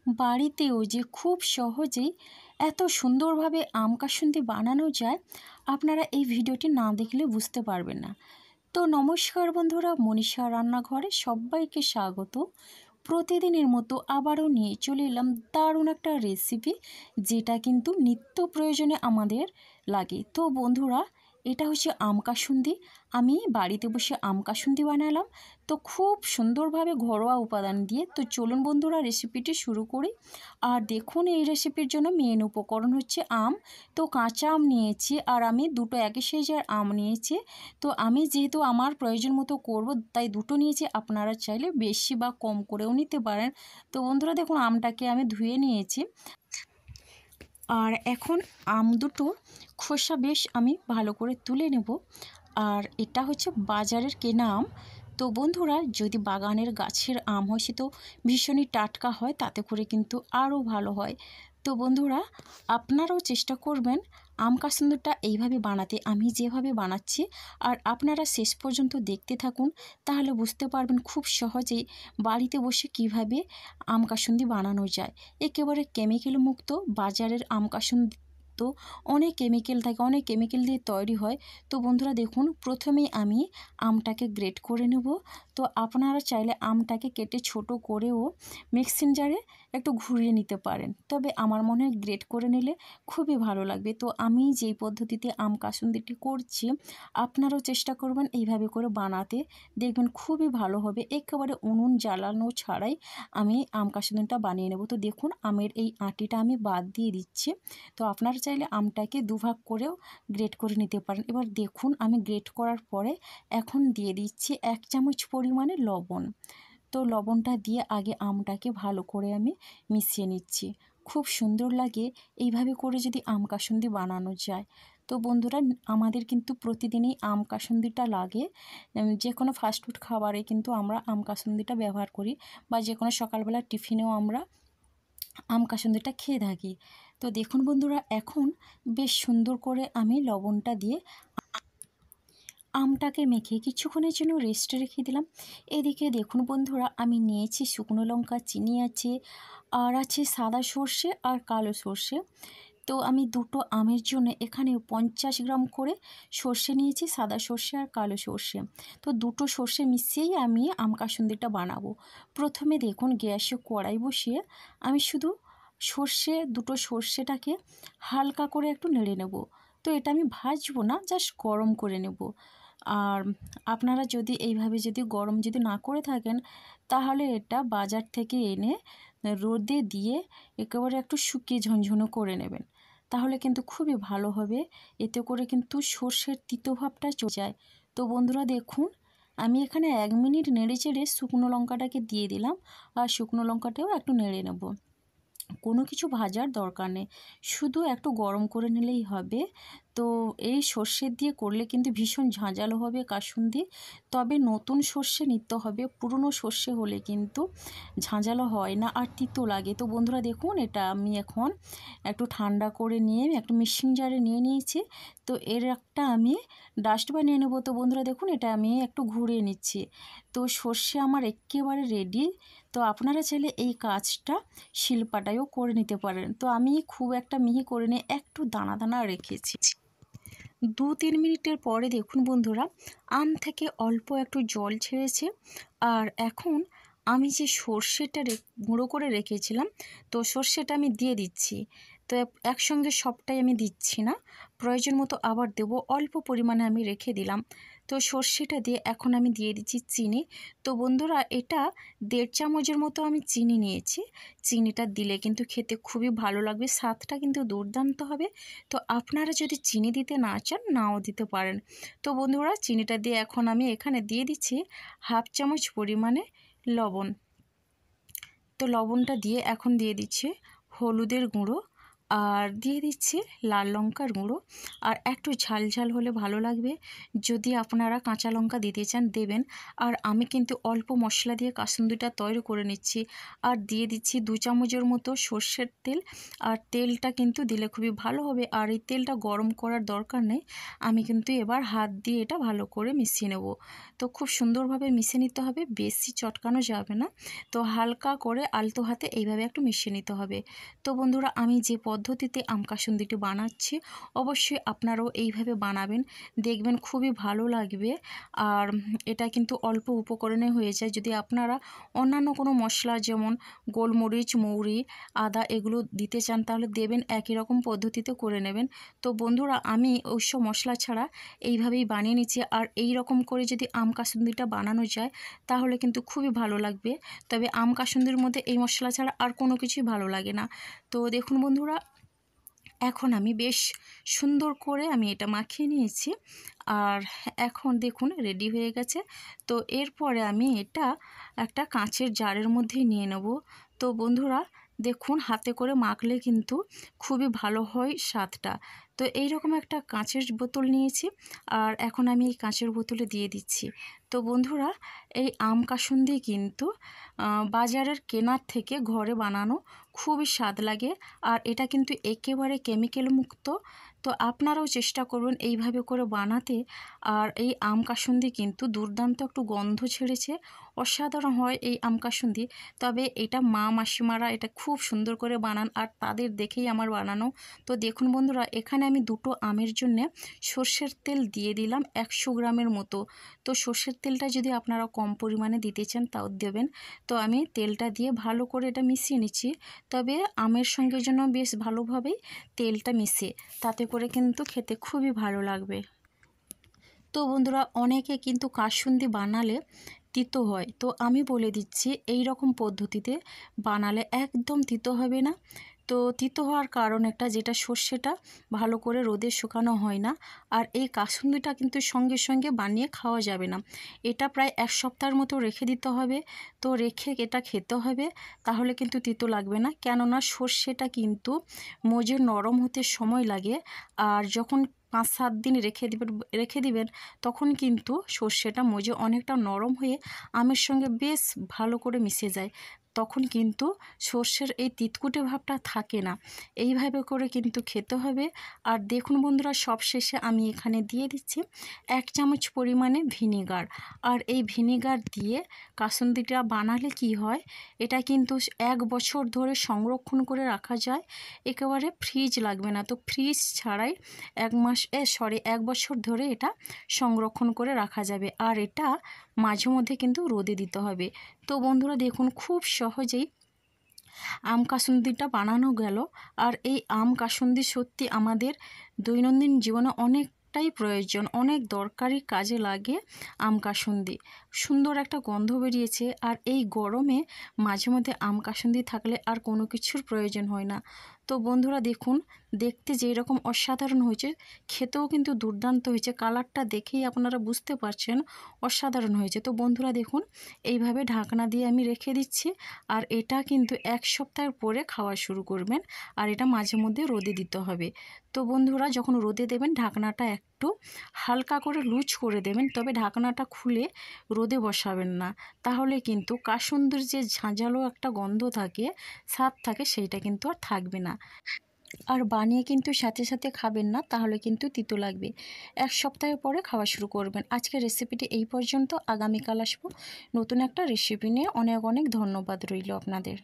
বাড়িতেও যে খুব সহজেই এত সুন্দরভাবে আম কাসুন্দি বানানো যায়, আপনারা এই ভিডিওটি না দেখলে বুঝতে পারবেন না। তো নমস্কার বন্ধুরা, মনীষা রান্নাঘরে সবাইকে স্বাগত। প্রতিদিনের মতো আবারও নিয়ে চলে এলাম দারুণ একটা রেসিপি, যেটা কিন্তু নিত্য প্রয়োজনে আমাদের লাগে। তো বন্ধুরা, এটা হচ্ছে আম কাসুন্দি। আমি বাড়িতে বসে আম কাসুন্দি বানালাম, তো খুব সুন্দরভাবে ঘরোয়া উপাদান দিয়ে। তো চলুন বন্ধুরা, রেসিপিটি শুরু করি। আর দেখুন, এই রেসিপির জন্য মেন উপকরণ হচ্ছে আম। তো কাঁচা আম নিয়েছি, আর আমি দুটো একই সাইজের আম নিয়েছি। তো আমি যেহেতু আমার প্রয়োজন মতো করব, তাই দুটো নিয়েছি। আপনারা চাইলে বেশি বা কম করেও নিতে পারেন। তো বন্ধুরা দেখুন, আমটাকে আমি ধুয়ে নিয়েছি। আর এখন আম দুটো খোসা বেশ আমি ভালো করে তুলে নেব। আর এটা হচ্ছে বাজারের কেনা আম। তো বন্ধুরা, যদি বাগানের গাছের আম হয় সে তো ভীষণই টাটকা হয়, তাতে করে কিন্তু আরও ভালো হয়। তো বন্ধুরা, আপনারাও চেষ্টা করবেন আম কাসুন্দিটা এইভাবে বানাতে, আমি যেভাবে বানাচ্ছি। আর আপনারা শেষ পর্যন্ত দেখতে থাকুন, তাহলে বুঝতে পারবেন খুব সহজেই বাড়িতে বসে কিভাবে আম কাসুন্দি বানানো যায়। একেবারে কেমিক্যাল মুক্ত বাজারের আম কাসুন্দি তো অনেক কেমিক্যাল থাকে, অনেক কেমিক্যাল দিয়ে তৈরি হয়। তো বন্ধুরা দেখুন, প্রথমেই আমি আমটাকে গ্রেট করে নেব। তো আপনারা চাইলে আমটাকে কেটে ছোট করেও মিক্সিং জারে একটু ঘুরিয়ে নিতে পারেন, তবে আমার মনে হয় গ্রেট করে নিলে খুবই ভালো লাগবে। তো আমি যেই পদ্ধতিতে আম কাসুন্দিটি করছি, আপনারাও চেষ্টা করবেন এইভাবে করে বানাতে, দেখবেন খুবই ভালো হবে। একেবারে উনুন জ্বালানো ছাড়াই আমি আম কাসুন্দিটা বানিয়ে নেব। তো দেখুন, আমের এই আটিটা আমি বাদ দিয়ে দিচ্ছি। তো আপনারা চাইলে আমটাকে দুভাগ করেও গ্রেট করে নিতে পারেন। এবার দেখুন, আমি গ্রেট করার পরে এখন দিয়ে দিচ্ছি 1 চামচ পরিমাণে লবণ। তো লবণটা দিয়ে আগে আমটাকে ভালো করে আমি মিশিয়ে নিচ্ছি। খুব সুন্দর লাগে এইভাবে করে যদি আম কাসুন্দি বানানো যায়। তো বন্ধুরা, আমাদের কিন্তু প্রতিদিনই আম কাসুন্দিটা লাগে। যে কোনো ফাস্টফুড খাবারে কিন্তু আমরা আম কাসুন্দিটা ব্যবহার করি, বা যে কোনো সকালবেলা টিফিনেও আমরা আম কাসুন্দিটা খেয়ে থাকি। তো দেখুন বন্ধুরা, এখন বেশ সুন্দর করে আমি লবণটা দিয়ে আমটাকে মেখে কিছুক্ষণের জন্য রেস্টে রেখে দিলাম। এদিকে দেখুন বন্ধুরা, আমি নিয়েছি শুকনো লঙ্কা, চিনি আছে, আর আছে সাদা সর্ষে আর কালো সর্ষে। তো আমি দুটো আমের জন্য এখানে 50 গ্রাম করে সর্ষে নিয়েছি, সাদা সর্ষে আর কালো সর্ষে। তো দুটো সর্ষে মিশিয়েই আমি আম কাসুন্দিটা বানাবো। প্রথমে দেখুন, গ্যাসে কড়াই বসিয়ে আমি শুধু দুটো সর্ষেটাকে হালকা করে একটু নেড়ে নেব। তো এটা আমি ভাজবো না, জাস্ট গরম করে নেব। আর আপনারা যদি এইভাবে গরম না করে থাকেন, তাহলে এটা বাজার থেকে এনে রোদে দিয়ে একেবারে একটু শুকিয়ে ঝনঝনো করে নেবেন, তাহলে কিন্তু খুবই ভালো হবে। এতে করে কিন্তু সর্ষের তিতভাবটা চলে যায়। তো বন্ধুরা দেখুন, আমি এখানে 1 মিনিট নেড়ে চেড়ে শুকনো লঙ্কাটাকে দিয়ে দিলাম, আর শুকনো লঙ্কাটাও একটু নেড়ে নেব। কোনো কিছু ভাজার দরকার নেই, শুধু একটু গরম করে নিলেই হবে। তো এই সর্ষে দিয়ে করলে কিন্তু ভীষণ ঝাঁঝালো হবে কাসুন্দি, তবে নতুন সর্ষে নিতে হবে। পুরনো সর্ষে হলে কিন্তু ঝাঁঝালো হয় না আর তিতো লাগে। তো বন্ধুরা দেখুন, এটা আমি এখন একটু ঠান্ডা করে নিয়ে একটু মিক্সিং জারে নিয়ে নিয়েছি। তো এর একটা আমি ডাস্ট বানিয়ে নেব। তো বন্ধুরা দেখুন, এটা আমি একটু ঘুরিয়ে নিচ্ছি। তো সর্ষে আমার একেবারে রেডি। তো আপনারা চাইলে এই কাজটা শিলপাটায়ও করে নিতে পারেন। তো আমি খুব একটা মিহি করে নিয়ে একটু দানা দানা রেখেছি। 2-3 মিনিটের পরে দেখুন বন্ধুরা, আম থেকে অল্প একটু জল ছেড়েছে। আর এখন আমি যে সর্ষেটা গুঁড়ো করে রেখেছিলাম, তো সর্ষেটা আমি দিয়ে দিচ্ছি। তো একসঙ্গে সবটাই আমি দিচ্ছি না, প্রয়োজন মতো আবার দেব। অল্প পরিমাণে আমি রেখে দিলাম। তো সর্ষেটা দিয়ে এখন আমি দিয়ে দিচ্ছি চিনি। তো বন্ধুরা, এটা 1.5 চামচের মতো আমি চিনি নিয়েছি। চিনিটা দিলে কিন্তু খেতে খুবই ভালো লাগবে, স্বাদটা কিন্তু দুর্দান্ত হবে। তো আপনারা যদি চিনি দিতে না চান, নাও দিতে পারেন। তো বন্ধুরা, চিনিটা দিয়ে এখন আমি এখানে দিয়ে দিচ্ছি 1/2 চামচ পরিমাণে লবণ। তো লবণটা দিয়ে এখন দিয়ে দিচ্ছি হলুদের গুঁড়ো আর দিয়ে দিচ্ছি লাল লঙ্কার গুঁড়ো। আর একটু ঝাল ঝাল হলে ভালো লাগবে, যদি আপনারা কাঁচা লঙ্কা দিতে চান দেবেন। আর আমি কিন্তু অল্প মশলা দিয়ে কাসুন্দিটা তৈরি করে নিচ্ছি। আর দিয়ে দিচ্ছি 2 চামচের মতো সর্ষের তেল। আর তেলটা কিন্তু দিলে খুবই ভালো হবে, আর এই তেলটা গরম করার দরকার নেই। আমি কিন্তু এবার হাত দিয়ে এটা ভালো করে মিশিয়ে নেব। তো খুব সুন্দরভাবে মিশিয়ে নিতে হবে, বেশি চটকানো যাবে না। তো হালকা করে আলতো হাতে এইভাবে একটু মিশিয়ে নিতে হবে। তো বন্ধুরা, আমি যে পদ্ধতিতে আম কাসুন্দিটি বানাচ্ছি অবশ্যই আপনারাও এইভাবে বানাবেন, দেখবেন খুবই ভালো লাগবে। আর এটা কিন্তু অল্প উপকরণে হয়ে যায়। যদি আপনারা অন্যান্য কোনো মশলা যেমন গোলমরিচ, মৌরি, আদা এগুলো দিতে চান তাহলে দেবেন, একই রকম পদ্ধতিতে করে নেবেন। তো বন্ধুরা, আমি ওইসব মশলা ছাড়া এইভাবেই বানিয়ে নিচ্ছি। আর এই রকম করে যদি আম কাসুন্দিটা বানানো যায় তাহলে কিন্তু খুবই ভালো লাগবে। তবে আম কাসুন্দির মধ্যে এই মশলা ছাড়া আর কোনো কিছুই ভালো লাগে না। তো দেখুন বন্ধুরা, এখন আমি বেশ সুন্দর করে আমি এটা মাখিয়ে নিয়েছি। আর এখন দেখুন রেডি হয়ে গেছে। তো এরপরে আমি এটা একটা কাঁচের জারের মধ্যে নিয়ে নেব। তো বন্ধুরা দেখুন, হাতে করে মাখলে কিন্তু খুবই ভালো হয় স্বাদটা। তো এইরকম একটা কাঁচের বোতল নিয়েছি, আর এখন আমি এই কাঁচের বোতলে দিয়ে দিচ্ছি। তো বন্ধুরা, এই আম কাসুন্দি কিন্তু বাজারের কেনার থেকে ঘরে বানানো খুবই স্বাদ লাগে। আর এটা কিন্তু একেবারে কেমিক্যাল মুক্ত। তো আপনারাও চেষ্টা করবেন এইভাবে করে বানাতে। আর এই আম কাসুন্দি কিন্তু দুর্দান্ত একটু গন্ধ ছেড়েছে, অসাধারণ হয় এই আম কাসুন্দি। তবে এটা মা মাসিমারা এটা খুব সুন্দর করে বানান, আর তাদের দেখেই আমার বানানো। তো দেখুন বন্ধুরা, এখানে আমি 2টো আমের জন্য সর্ষের তেল দিয়ে দিলাম 100 গ্রামের মতো। তো সর্ষের তেলটা যদি আপনারা কম পরিমাণে দিতে চান তাও দেবেন। তো আমি তেলটা দিয়ে ভালো করে এটা মিশিয়ে নিচ্ছি। তবে আমের সঙ্গে যেন বেশ ভালোভাবেই তেলটা মিশে, তাতে করে কিন্তু খেতে খুবই ভালো লাগবে। তো বন্ধুরা, অনেকে কিন্তু কাসুন্দি বানালে তিতো হয়, তো আমি বলে দিচ্ছি এই রকম পদ্ধতিতে বানালে একদম তিতো হবে না। তো তিতো হওয়ার কারণ একটা, যেটা সর্ষেটা ভালো করে রোদে শুকানো হয় না। আর এই কাসুন্দিটা কিন্তু সঙ্গে সঙ্গে বানিয়ে খাওয়া যাবে না, এটা প্রায় 1 সপ্তাহের মতো রেখে দিতে হবে। তো রেখে এটা খেতে হবে, তাহলে কিন্তু তিতো লাগবে না। কেননা সর্ষেটা কিন্তু মজে নরম হতে সময় লাগে। আর যখন 5-7 দিন রেখে দিবেন তখন কিন্তু সর্ষেটা মজে অনেকটা নরম হয়ে আমের সঙ্গে বেশ ভালো করে মিশে যায়। তখন কিন্তু সর্ষের এই তিতকুটে ভাবটা থাকে না। এইভাবে করে কিন্তু খেতে হবে। আর দেখুন বন্ধুরা, সবশেষে আমি এখানে দিয়ে দিচ্ছি 1 চামচ পরিমাণে ভিনেগার। আর এই ভিনেগার দিয়ে কাসুন্দিটা বানালে কি হয়, এটা কিন্তু 1 বছর ধরে সংরক্ষণ করে রাখা যায়, একেবারে ফ্রিজ লাগবে না। তো ফ্রিজ ছাড়াই 1 বছর ধরে এটা সংরক্ষণ করে রাখা যাবে। আর এটা মাঝে মধ্যে কিন্তু রোদে দিতে হবে। তো বন্ধুরা দেখুন, খুব সহজেই আম কাসুন্দিটা বানানো গেল। আর এই আম কাসুন্দি সত্যি আমাদের দৈনন্দিন জীবনে অনেকটাই প্রয়োজন, অনেক দরকারি কাজে লাগে আম কাসুন্দি। সুন্দর একটা গন্ধ বেরিয়েছে। আর এই গরমে মাঝে মধ্যে আম কাসুন্দি থাকলে আর কোনো কিছুর প্রয়োজন হয় না। তো বন্ধুরা দেখুন, দেখতে যেই রকম অসাধারণ হয়েছে, খেতেও কিন্তু দুর্দান্ত হয়েছে। কালারটা দেখেই আপনারা বুঝতে পারছেন অসাধারণ হয়েছে। তো বন্ধুরা দেখুন, এইভাবে ঢাকনা দিয়ে আমি রেখে দিচ্ছি। আর এটা কিন্তু 1 সপ্তাহের পরে খাওয়া শুরু করবেন। আর এটা মাঝে মধ্যে রোদে দিতে হবে। তো বন্ধুরা, যখন রোদে দেবেন ঢাকনাটা একটু হালকা করে লুজ করে দেবেন, তবে ঢাকনাটা খুলে রোদে বসাবেন না। তাহলে কিন্তু কাসুন্দির যে ঝাঁঝালো একটা গন্ধ থাকে, স্বাদ থাকে, সেইটা কিন্তু আর থাকবে না। আর বানিয়ে কিন্তু সাথে সাথে খাবেন না, তাহলে কিন্তু তিতো লাগবে। 1 সপ্তাহের পরে খাওয়া শুরু করবেন। আজকের রেসিপিটি এই পর্যন্ত। আগামীকাল আসবো নতুন একটা রেসিপি নিয়ে। অনেক অনেক ধন্যবাদ রইল আপনাদের।